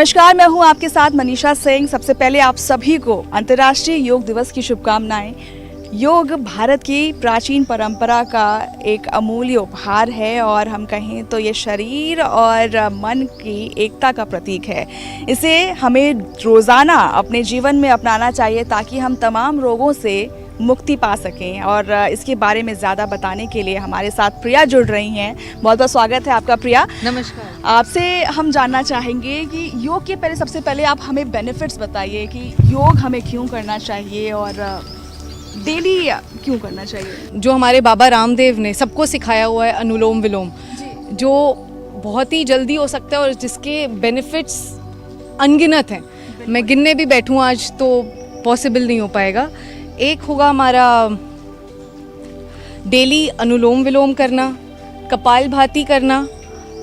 नमस्कार, मैं हूं आपके साथ मनीषा सिंह। सबसे पहले आप सभी को अंतर्राष्ट्रीय योग दिवस की शुभकामनाएं। योग भारत की प्राचीन परंपरा का एक अमूल्य उपहार है और हम कहें तो ये शरीर और मन की एकता का प्रतीक है। इसे हमें रोज़ाना अपने जीवन में अपनाना चाहिए ताकि हम तमाम रोगों से मुक्ति पा सकें। और इसके बारे में ज़्यादा बताने के लिए हमारे साथ प्रिया जुड़ रही हैं। बहुत बहुत स्वागत है आपका प्रिया। नमस्कार। आपसे हम जानना चाहेंगे कि योग के पहले सबसे पहले आप हमें बेनिफिट्स बताइए कि योग हमें क्यों करना चाहिए और डेली क्यों करना चाहिए। जो हमारे बाबा रामदेव ने सबको सिखाया हुआ है अनुलोम विलोम, जो बहुत ही जल्दी हो सकता है और जिसके बेनिफिट्स अनगिनत हैं। मैं गिनने भी बैठूं आज तो पॉसिबल नहीं हो पाएगा। एक होगा हमारा डेली अनुलोम विलोम करना, कपालभाति करना।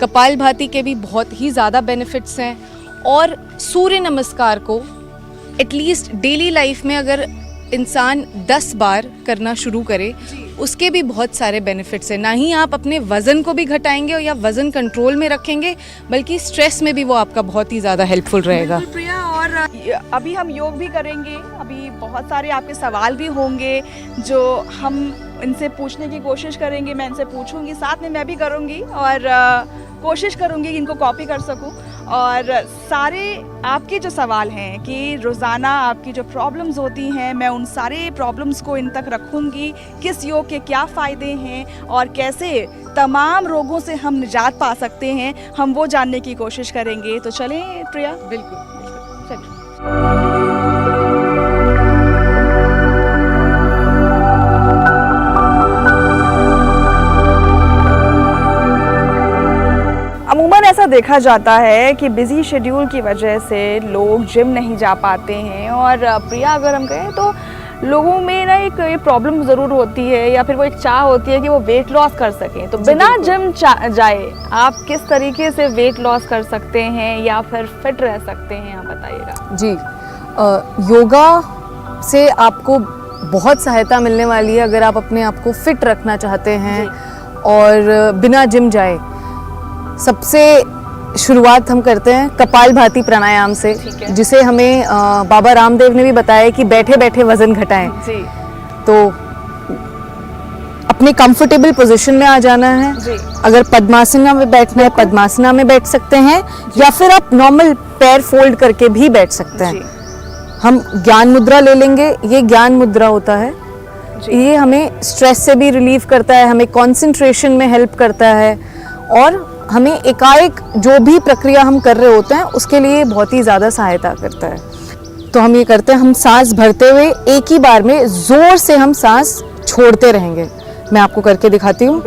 कपालभाति के भी बहुत ही ज़्यादा बेनिफिट्स हैं। और सूर्य नमस्कार को एटलीस्ट डेली लाइफ में अगर इंसान 10 बार करना शुरू करे, उसके भी बहुत सारे बेनिफिट्स हैं। ना ही आप अपने वज़न को भी घटाएंगे या वज़न कंट्रोल में रखेंगे, बल्कि स्ट्रेस में भी वो आपका बहुत ही ज़्यादा हेल्पफुल रहेगा। प्रिया, और अभी हम योग भी करेंगे, अभी बहुत सारे आपके सवाल भी होंगे जो हम इनसे पूछने की कोशिश करेंगे। मैं इनसे पूछूंगी, साथ में मैं भी करूंगी और कोशिश करूंगी कि इनको कॉपी कर सकूं। और सारे आपके जो सवाल हैं कि रोज़ाना आपकी जो प्रॉब्लम्स होती हैं, मैं उन सारे प्रॉब्लम्स को इन तक रखूंगी। किस योग के क्या फ़ायदे हैं और कैसे तमाम रोगों से हम निजात पा सकते हैं, हम वो जानने की कोशिश करेंगे। तो चलें प्रिया। बिल्कुल चलिए। अमूमन ऐसा देखा जाता है कि बिज़ी शेड्यूल की वजह से लोग जिम नहीं जा पाते हैं। और प्रिया, अगर हम कहें तो लोगों में ना एक प्रॉब्लम ज़रूर होती है या फिर वो एक चाह होती है कि वो वेट लॉस कर सकें। तो बिना जिम जाए आप किस तरीके से वेट लॉस कर सकते हैं या फिर फिट रह सकते हैं, आप बताइएगा। जी, योगा से आपको बहुत सहायता मिलने वाली है अगर आप अपने आप को फिट रखना चाहते हैं और बिना जिम जाए। सबसे शुरुआत हम करते हैं कपालभाति प्राणायाम से, जिसे हमें बाबा रामदेव ने भी बताया कि बैठे बैठे वजन घटाएं। तो अपने कंफर्टेबल पोजीशन में आ जाना है। अगर पद्मासना में बैठना है, पद्मासना में बैठ सकते हैं या फिर आप नॉर्मल पैर फोल्ड करके भी बैठ सकते हैं। हम ज्ञान मुद्रा ले लेंगे। ये ज्ञान मुद्रा होता है, ये हमें स्ट्रेस से भी रिलीव करता है, हमें कंसंट्रेशन में हेल्प करता है और हमें एकाएक जो भी प्रक्रिया हम कर रहे होते हैं उसके लिए बहुत ही ज़्यादा सहायता करता है। तो हम ये करते हैं, हम सांस भरते हुए एक ही बार में ज़ोर से हम सांस छोड़ते रहेंगे। मैं आपको करके दिखाती हूँ।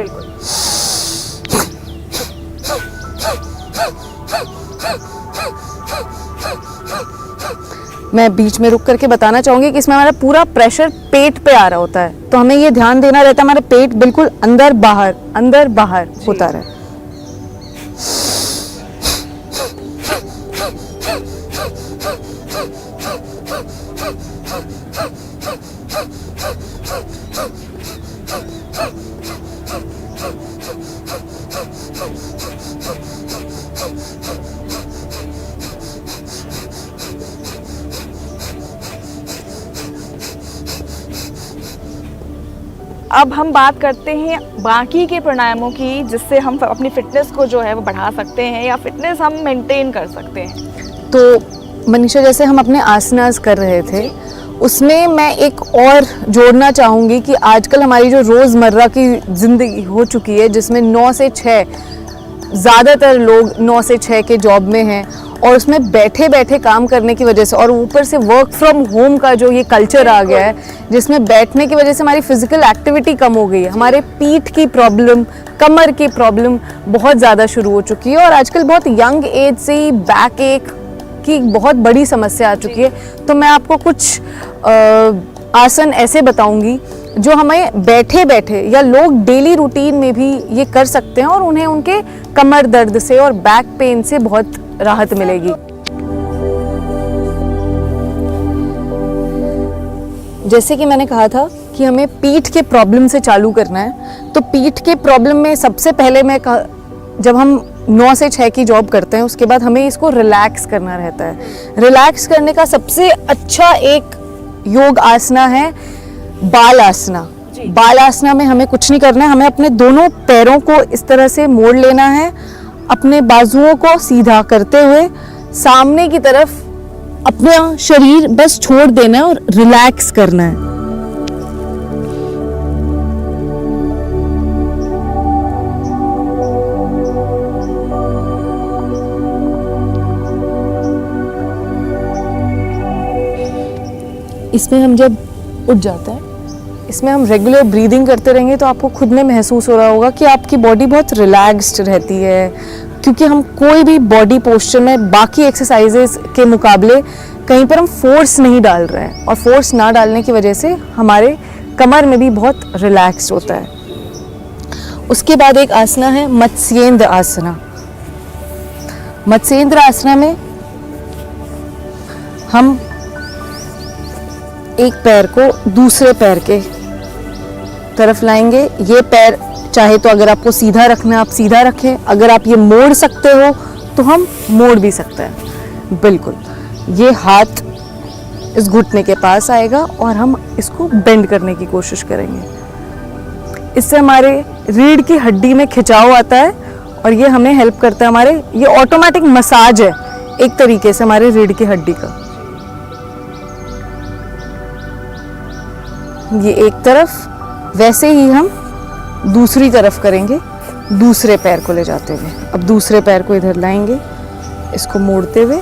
मैं बीच में रुक करके बताना चाहूँगी कि इसमें हमारा पूरा प्रेशर पेट पे आ रहा होता है, तो हमें ये ध्यान देना रहता है हमारा पेट बिल्कुल अंदर बाहर होता रहे। अब हम बात करते हैं बाकी के प्राणायामों की, जिससे हम अपनी फिटनेस को जो है वो बढ़ा सकते हैं या फिटनेस हम मेंटेन कर सकते हैं। तो मनीषा, जैसे हम अपने आसनास कर रहे थे, उसमें मैं एक और जोड़ना चाहूँगी कि आजकल हमारी जो रोज़मर्रा की ज़िंदगी हो चुकी है, जिसमें 9 से 6 ज़्यादातर लोग 9 से 6 के जॉब में हैं और उसमें बैठे बैठे काम करने की वजह से और ऊपर से वर्क फ्रॉम होम का जो ये कल्चर आ गया है, जिसमें बैठने की वजह से हमारी फिजिकल एक्टिविटी कम हो गई है। हमारे पीठ की प्रॉब्लम, कमर की प्रॉब्लम बहुत ज़्यादा शुरू हो चुकी है और आजकल बहुत यंग एज से ही बैक एक की बहुत बड़ी समस्या आ चुकी है। तो मैं आपको कुछ आसन ऐसे बताऊंगी जो हमें बैठे बैठे या लोग डेली रूटीन में भी ये कर सकते हैं और उन्हें उनके कमर दर्द से और बैक पेन से बहुत राहत मिलेगी। जैसे कि मैंने कहा था कि हमें पीठ के प्रॉब्लम से चालू करना है, तो पीठ के प्रॉब्लम में सबसे पहले जब हम 9 से 6 की जॉब करते हैं, उसके बाद हमें इसको रिलैक्स करना रहता है। रिलैक्स करने का सबसे अच्छा एक योग आसना है बाल आसना। बाल आसना में हमें कुछ नहीं करना है, हमें अपने दोनों पैरों को इस तरह से मोड़ लेना है, अपने बाजुओं को सीधा करते हुए सामने की तरफ अपना शरीर बस छोड़ देना है और रिलैक्स करना है। इसमें हम जब उठ जाता है, इसमें हम रेगुलर ब्रीदिंग करते रहेंगे तो आपको खुद में महसूस हो रहा होगा कि आपकी बॉडी बहुत रिलैक्स्ड रहती है, क्योंकि हम कोई भी बॉडी पोस्चर में बाकी एक्सरसाइजेस के मुकाबले कहीं पर हम फोर्स नहीं डाल रहे हैं, और फोर्स ना डालने की वजह से हमारे कमर में भी बहुत रिलैक्स्ड होता है। उसके बाद एक आसना है मत्स्येंद्र आसना। मत्स्येंद्र आसना में हम एक पैर को दूसरे पैर के तरफ लाएंगे। ये पैर चाहे तो अगर आपको सीधा रखना है आप सीधा रखें, अगर आप ये मोड़ सकते हो तो हम मोड़ भी सकते हैं। बिल्कुल, ये हाथ इस घुटने के पास आएगा और हम इसको बेंड करने की कोशिश करेंगे। इससे हमारे रीढ़ की हड्डी में खिंचाव आता है और ये हमें हेल्प करता है, हमारे ये ऑटोमेटिक मसाज है एक तरीके से हमारे रीढ़ की हड्डी का। ये एक तरफ, वैसे ही हम दूसरी तरफ करेंगे, दूसरे पैर को ले जाते हुए। अब दूसरे पैर को इधर लाएंगे, इसको मोड़ते हुए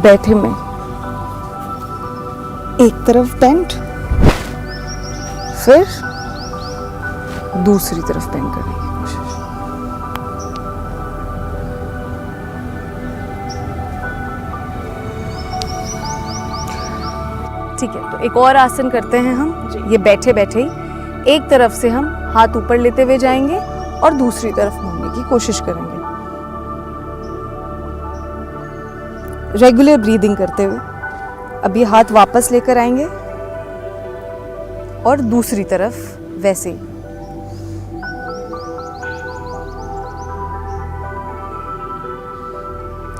बैठे में एक तरफ बेंड, फिर दूसरी तरफ बेंड करने की कोशिश। ठीक है, तो एक और आसन करते हैं हम। ये बैठे बैठे ही एक तरफ से हम हाथ ऊपर लेते हुए जाएंगे और दूसरी तरफ मोड़ने की कोशिश करेंगे, रेगुलर ब्रीदिंग करते हुए। अब ये हाथ वापस लेकर आएंगे और दूसरी तरफ वैसे ही।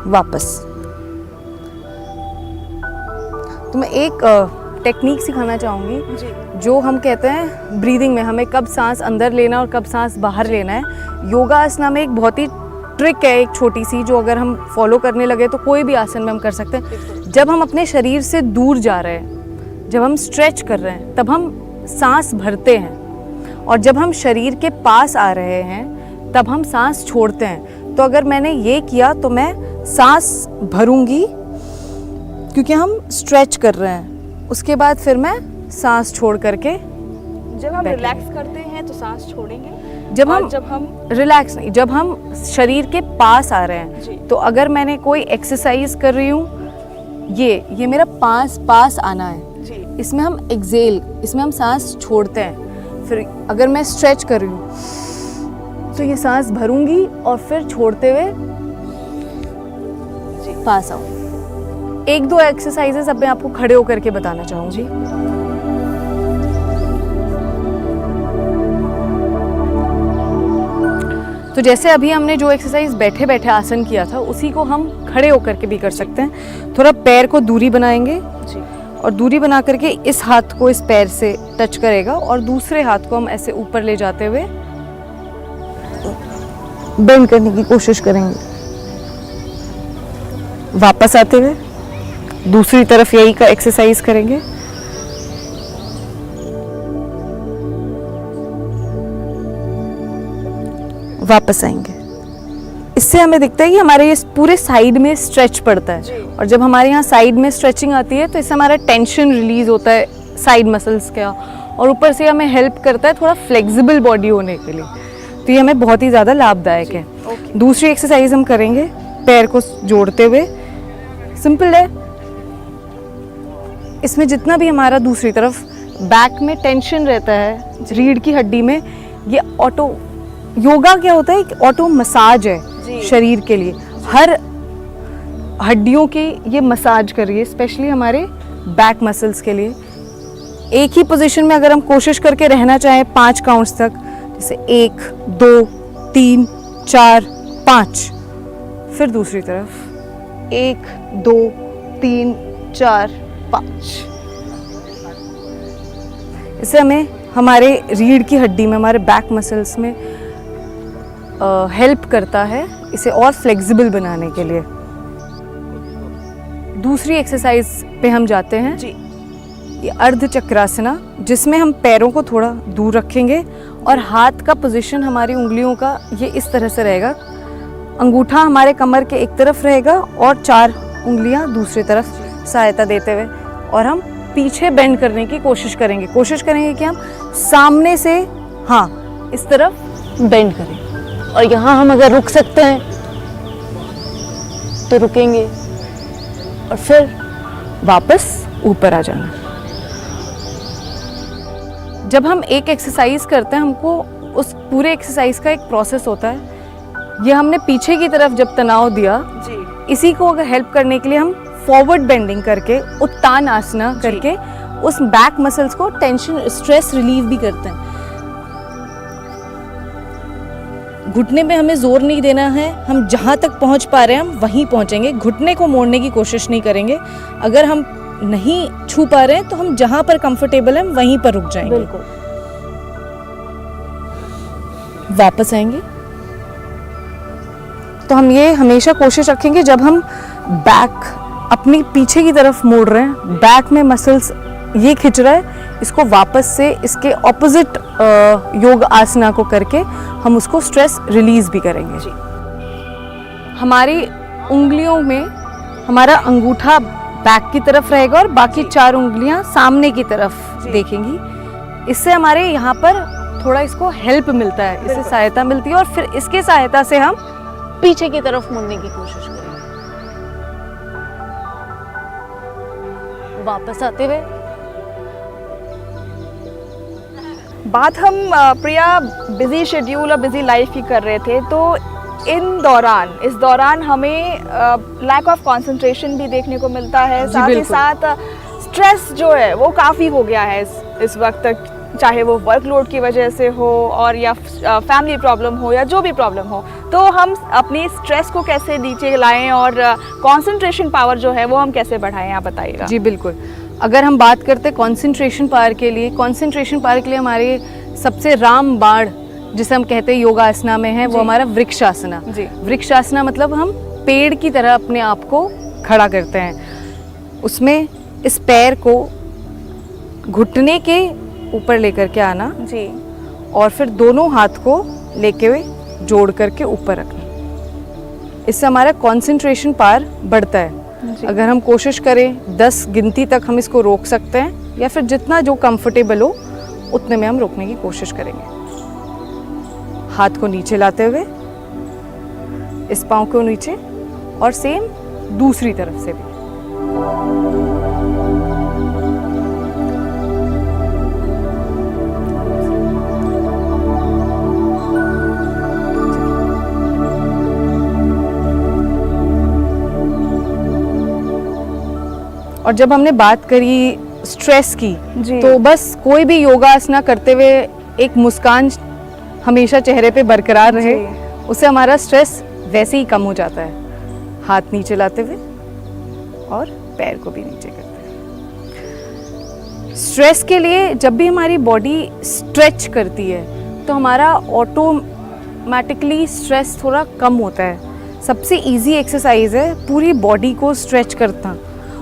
वापस। तो मैं एक टेक्निक सिखाना चाहूँगी, जो हम कहते हैं ब्रीदिंग में हमें कब सांस अंदर लेना और कब सांस बाहर लेना है। योगा आसना में एक बहुत ही ट्रिक है, एक छोटी सी, जो अगर हम फॉलो करने लगे तो कोई भी आसन में हम कर सकते हैं। जब हम अपने शरीर से दूर जा रहे हैं, जब हम स्ट्रेच कर रहे हैं, तब हम सांस भरते हैं, और जब हम शरीर के पास आ रहे हैं तब हम सांस छोड़ते हैं। तो अगर मैंने ये किया तो मैं सांस भरूंगी क्योंकि हम स्ट्रेच कर रहे हैं, उसके बाद फिर मैं सांस छोड़ करके, जब हम रिलैक्स करते हैं तो सांस छोड़ेंगे, जब हम रिलैक्स नहीं, जब हम शरीर के पास आ रहे हैं। तो अगर मैंने कोई एक्सरसाइज कर रही हूँ, ये मेरा पास आना है, इसमें हम एक्सेल, इसमें हम सांस छोड़ते हैं। फिर अगर मैं स्ट्रेच कर रही हूँ तो ये सांस भरूंगी और फिर छोड़ते हुए पास आऊँ। एक दो एक्सरसाइजेस अब मैं आपको खड़े होकर के बताना चाहूँगी। तो जैसे अभी हमने जो एक्सरसाइज बैठे बैठे आसन किया था, उसी को हम खड़े होकर के भी कर सकते हैं। थोड़ा पैर को दूरी बनाएंगे और दूरी बना करके इस हाथ को इस पैर से टच करेगा और दूसरे हाथ को हम ऐसे ऊपर ले जाते हुए बेंड करने की कोशिश करेंगे। वापस आते हुए दूसरी तरफ यही का एक्सरसाइज करेंगे। वापस आएंगे। इससे हमें दिखता है कि हमारे ये पूरे साइड में स्ट्रेच पड़ता है, और जब हमारे यहाँ साइड में स्ट्रेचिंग आती है तो इससे हमारा टेंशन रिलीज होता है साइड मसल्स का, और ऊपर से हमें हेल्प करता है थोड़ा फ्लेक्सिबल बॉडी होने के लिए। तो ये हमें बहुत ही ज़्यादा लाभदायक है। दूसरी एक्सरसाइज हम करेंगे पैर को जोड़ते हुए। सिंपल है, इसमें जितना भी हमारा दूसरी तरफ बैक में टेंशन रहता है रीढ़ की हड्डी में, ये ऑटो योगा क्या होता है, एक ऑटो मसाज है जी। शरीर के लिए। हर हड्डियों के ये मसाज करिए, स्पेशली हमारे बैक मसल्स के लिए। एक ही पोजीशन में अगर हम कोशिश करके रहना चाहें 5 काउंट्स तक, जैसे 1 2 3 4 5, फिर दूसरी तरफ 1 2 3 4 5। इससे हमें हमारे रीढ़ की हड्डी में, हमारे बैक मसल्स में हेल्प करता है इसे और फ्लेक्सिबल बनाने के लिए। दूसरी एक्सरसाइज पे हम जाते हैं जी। ये अर्ध चक्रासना, जिसमें हम पैरों को थोड़ा दूर रखेंगे और हाथ का पोजीशन हमारी उंगलियों का ये इस तरह से रहेगा। अंगूठा हमारे कमर के एक तरफ रहेगा और 4 उंगलियां दूसरी तरफ सहायता देते हुए, और हम पीछे बेंड करने की कोशिश करेंगे। कोशिश करेंगे कि हम सामने से, हाँ, इस तरफ बेंड करें, और यहाँ हम अगर रुक सकते हैं तो रुकेंगे और फिर वापस ऊपर आ जाना। जब हम एक एक्सरसाइज करते हैं, हमको उस पूरे एक्सरसाइज का एक प्रोसेस होता है। ये हमने पीछे की तरफ जब तनाव दिया जी। इसी को अगर हेल्प करने के लिए हम फॉरवर्ड बेंडिंग करके, उत्तान आसना करके उस बैक मसल्स को टेंशन, स्ट्रेस रिलीव भी करते हैं। घुटने पे हमें जोर नहीं देना है, हम जहाँ तक पहुँच पा रहे हैं हम वहीं पहुँचेंगे। घुटने को मोड़ने की कोशिश नहीं करेंगे। अगर हम नहीं छू पा रहे हैं तो हम जहाँ पर कंफर्टेबल हैं वहीं पर रुक जाएंगे। बिल्कुल। वापस आएंगे। तो हम ये हमेशा कोशिश रखेंगे, जब हम बैक अपनी पीछे की तरफ मोड़ रहे हैं, बैक में मसल्स ये खिंच रहा है, इसको वापस से इसके ऑपोजिट योग आसना को करके हम उसको स्ट्रेस रिलीज भी करेंगे। जी। हमारी उंगलियों में हमारा अंगूठा बैक की तरफ रहेगा और बाकी 4 उंगलियां सामने की तरफ देखेंगी। इससे हमारे यहाँ पर थोड़ा इसको हेल्प मिलता है, इससे सहायता मिलती है, और फिर इसके सहायता से हम पीछे की तरफ मुड़ने की कोशिश करेंगे। वापस आते हुए बात हम प्रिया बिजी शेड्यूल और बिजी लाइफ की कर रहे थे, तो इस दौरान हमें लैक ऑफ कंसंट्रेशन भी देखने को मिलता है। साथ ही साथ स्ट्रेस जो है वो काफ़ी हो गया है इस वक्त तक, चाहे वो वर्कलोड की वजह से हो और या फैमिली प्रॉब्लम हो या जो भी प्रॉब्लम हो। तो हम अपनी स्ट्रेस को कैसे नीचे लाएं और कंसंट्रेशन पावर जो है वो हम कैसे बढ़ाएं, आप बताइएगा। जी बिल्कुल। अगर हम बात करते हैं कंसंट्रेशन पावर के लिए, हमारे सबसे रामबाण जिसे हम कहते हैं योगासना में है, वो हमारा वृक्षासना। जी। वृक्षासना मतलब हम पेड़ की तरह अपने आप को खड़ा करते हैं। उसमें इस पैर को घुटने के ऊपर लेकर के आना जी, और फिर दोनों हाथ को लेके हुए जोड़ करके ऊपर रखना। इससे हमारा कंसंट्रेशन पावर बढ़ता है। अगर हम कोशिश करें 10 गिनती तक हम इसको रोक सकते हैं, या फिर जितना जो कंफर्टेबल हो उतने में हम रोकने की कोशिश करेंगे। हाथ को नीचे लाते हुए, इस पाँव को नीचे, और सेम दूसरी तरफ से भी। और जब हमने बात करी स्ट्रेस की, तो बस कोई भी योगासना करते हुए एक मुस्कान हमेशा चेहरे पे बरकरार रहे, उससे हमारा स्ट्रेस वैसे ही कम हो जाता है। हाथ नीचे लाते हुए और पैर को भी नीचे करते हुए। स्ट्रेस के लिए जब भी हमारी बॉडी स्ट्रेच करती है तो हमारा ऑटोमेटिकली स्ट्रेस थोड़ा कम होता है। सबसे इजी एक्सरसाइज है पूरी बॉडी को स्ट्रेच करना,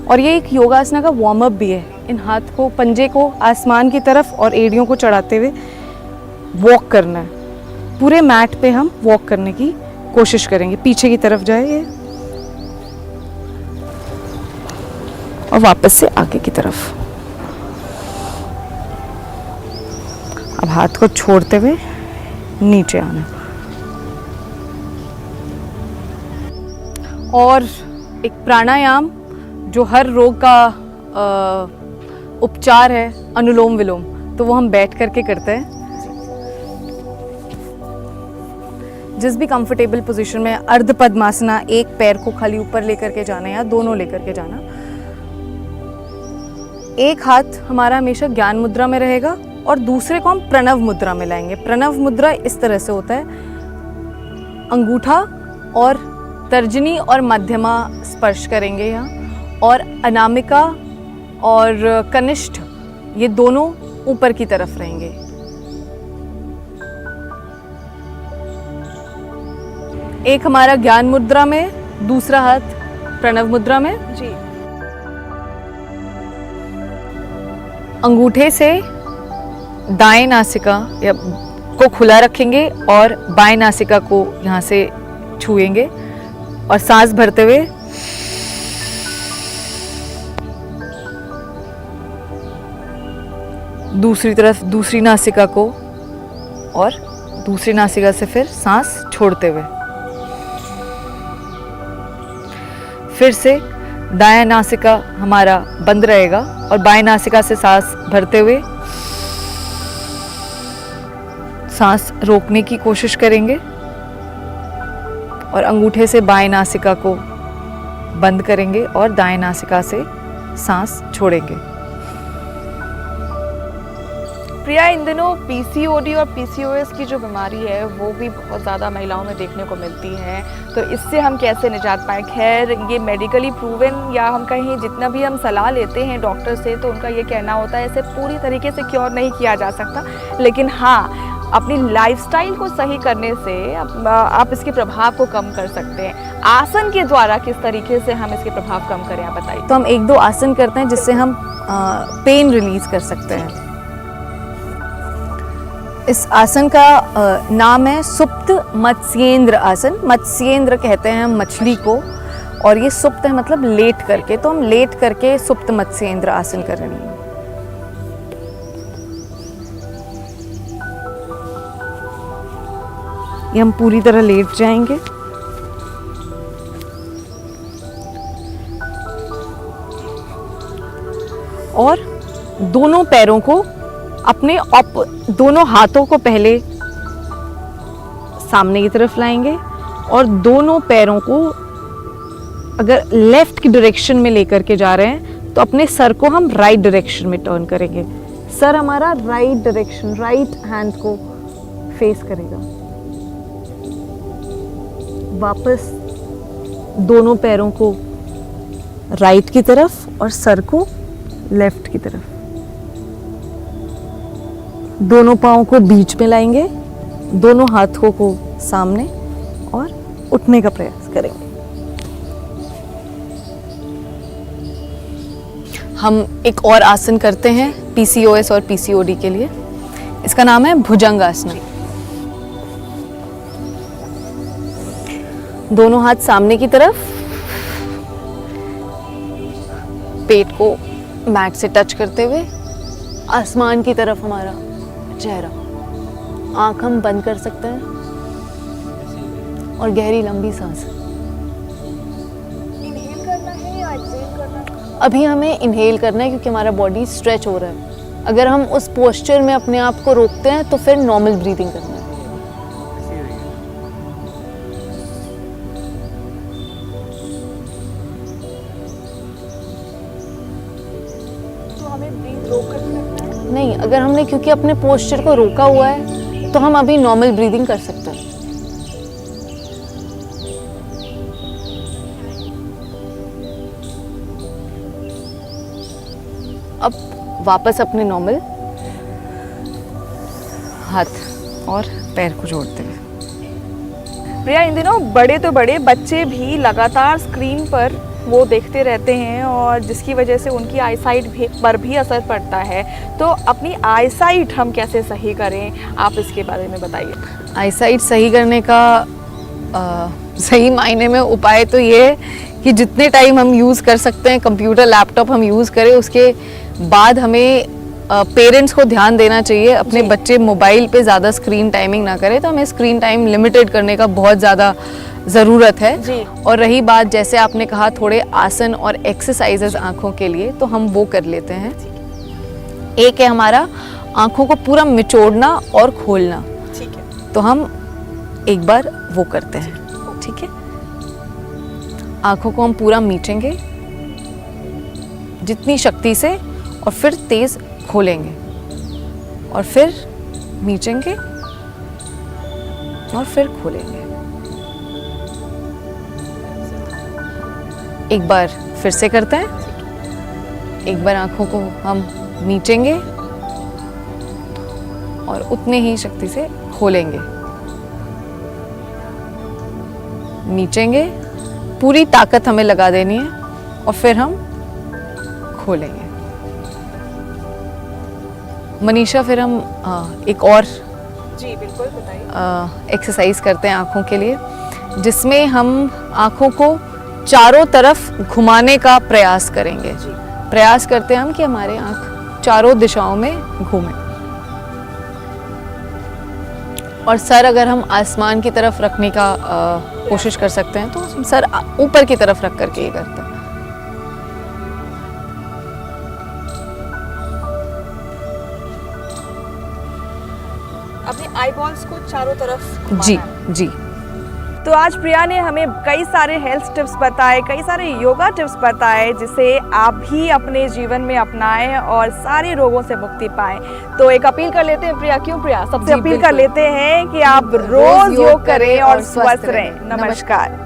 और ये एक योगासना का वार्म अप भी है। इन हाथ को, पंजे को आसमान की तरफ और एड़ियों को चढ़ाते हुए वॉक करना है। पूरे मैट पे हम वॉक करने की कोशिश करेंगे। पीछे की तरफ जाए और वापस से आगे की तरफ। अब हाथ को छोड़ते हुए नीचे आना। और एक प्राणायाम जो हर रोग का उपचार है, अनुलोम विलोम, तो वो हम बैठ करके करते हैं। जिस भी कंफर्टेबल पोजीशन में, अर्ध पद्मासना, एक पैर को खाली ऊपर लेकर के जाना या दोनों लेकर के जाना। एक हाथ हमारा हमेशा ज्ञान मुद्रा में रहेगा और दूसरे को हम प्रणव मुद्रा में लाएंगे। प्रणव मुद्रा इस तरह से होता है, अंगूठा और तर्जनी और मध्यमा स्पर्श करेंगे यहाँ, और अनामिका और कनिष्ठ ये दोनों ऊपर की तरफ रहेंगे। एक हमारा ज्ञान मुद्रा में, दूसरा हाथ प्रणव मुद्रा में। जी। अंगूठे से दाएं नासिका को खुला रखेंगे और बाएं नासिका को यहाँ से छुएंगे और सांस भरते हुए दूसरी तरफ दूसरी नासिका को और दूसरी नासिका से फिर सांस छोड़ते हुए फिर से दायां नासिका हमारा बंद रहेगा और बाएं नासिका से सांस भरते हुए सांस रोकने की कोशिश करेंगे और अंगूठे से बाएं नासिका को बंद करेंगे और दाएं नासिका से सांस छोड़ेंगे। प्रिया, इन दिनों पीसीओडी और पीसीओएस की जो बीमारी है वो भी बहुत ज़्यादा महिलाओं में देखने को मिलती है, तो इससे हम कैसे निजात पाएँ? खैर, ये मेडिकली प्रूवन या हम कहीं जितना भी हम सलाह लेते हैं डॉक्टर से तो उनका ये कहना होता है इसे पूरी तरीके से क्योर नहीं किया जा सकता, लेकिन हाँ, अपनी लाइफस्टाइल को सही करने से आप इसके प्रभाव को कम कर सकते हैं। आसन के द्वारा किस तरीके से हम इसके प्रभाव कम करें, आप बताइए। तो हम 1-2 आसन करते हैं जिससे हम पेन रिलीज कर सकते हैं। इस आसन का नाम है सुप्त मत्स्येंद्र आसन। मत्स्येंद्र कहते हैं हम मछली को, और ये सुप्त है मतलब लेट करके, तो हम लेट करके सुप्त मत्स्येंद्र आसन कर रहे हैं। ये हम पूरी तरह लेट जाएंगे और दोनों पैरों को अपने दोनों हाथों को पहले सामने की तरफ लाएंगे और दोनों पैरों को अगर लेफ्ट की डायरेक्शन में लेकर के जा रहे हैं तो अपने सर को हम राइट डायरेक्शन में टर्न करेंगे। सर हमारा राइट डायरेक्शन, राइट हैंड को फेस करेगा। वापस दोनों पैरों को राइट की तरफ और सर को लेफ्ट की तरफ। दोनों पाँव को बीच में लाएंगे, दोनों हाथों को सामने और उठने का प्रयास करेंगे। हम एक और आसन करते हैं पीसीओएस और पीसीओडी के लिए। इसका नाम है भुजंगासन। दोनों हाथ सामने की तरफ, पेट को मैट से टच करते हुए आसमान की तरफ हमारा चेहरा। आंख हम बंद कर सकते हैं और गहरी लंबी सांस। इनहेल करना है या एक्सहेल करना है? अभी हमें इनहेल करना है क्योंकि हमारा बॉडी स्ट्रेच हो रहा है। अगर हम उस पोस्चर में अपने आप को रोकते हैं तो फिर नॉर्मल ब्रीदिंग करना है। नहीं, अगर हमने क्योंकि अपने पोस्चर को रोका हुआ है तो हम अभी नॉर्मल ब्रीदिंग कर सकते हैं। अब वापस अपने नॉर्मल हाथ और पैर को जोड़ते हैं। प्रिया, इन दिनों बड़े तो बड़े बच्चे भी लगातार स्क्रीन पर वो देखते रहते हैं और जिसकी वजह से उनकी आईसाइट पर भी असर पड़ता है, तो अपनी आईसाइट हम कैसे सही करें, आप इसके बारे में बताइए। आईसाइट सही करने का सही मायने में उपाय तो ये है कि जितने टाइम हम यूज़ कर सकते हैं कंप्यूटर लैपटॉप हम यूज़ करें। उसके बाद हमें पेरेंट्स को ध्यान देना चाहिए अपने बच्चे मोबाइल पे ज़्यादा स्क्रीन टाइमिंग ना करें, तो हमें स्क्रीन टाइम लिमिटेड करने का बहुत ज़्यादा ज़रूरत है जी। और रही बात जैसे आपने कहा थोड़े आसन और एक्सरसाइजेस आँखों के लिए, तो हम वो कर लेते हैं। एक है हमारा आँखों को पूरा मिचोड़ना और खोलना। ठीक है। तो हम एक बार वो करते हैं, ठीक है। आंखों को हम पूरा मीचेंगे जितनी शक्ति से और फिर तेज खोलेंगे और फिर मीचेंगे और फिर खोलेंगे। एक बार फिर से करते हैं। एक बार आंखों को हम मीचेंगे और उतने ही शक्ति से खोलेंगे, मीचेंगे, पूरी ताकत हमें लगा देनी है और फिर हम खोलेंगे। मनीषा, फिर हम एक और जी बिल्कुल बताइए। एक्सरसाइज करते हैं आँखों के लिए, जिसमें हम आँखों को चारों तरफ घुमाने का प्रयास करेंगे। प्रयास करते हैं हम कि हमारे आँख चारों दिशाओं में घूमें। और सर अगर हम आसमान की तरफ रखने का कोशिश कर सकते हैं तो हम सर ऊपर की तरफ रख करके ये करते हैं। अपने आई बॉल्स को चारों तरफ घुमाना जी है। जी। तो आज प्रिया ने हमें कई सारे हेल्थ टिप्स बताए, कई सारे योगा टिप्स बताए, जिसे आप भी अपने जीवन में अपनाएं और सारे रोगों से मुक्ति पाएं। तो एक अपील कर लेते हैं प्रिया, क्यों प्रिया, सबसे जी, अपील कर बिल्कुल। लेते हैं कि आप रोज योग करें और स्वस्थ रहें। नमस्कार।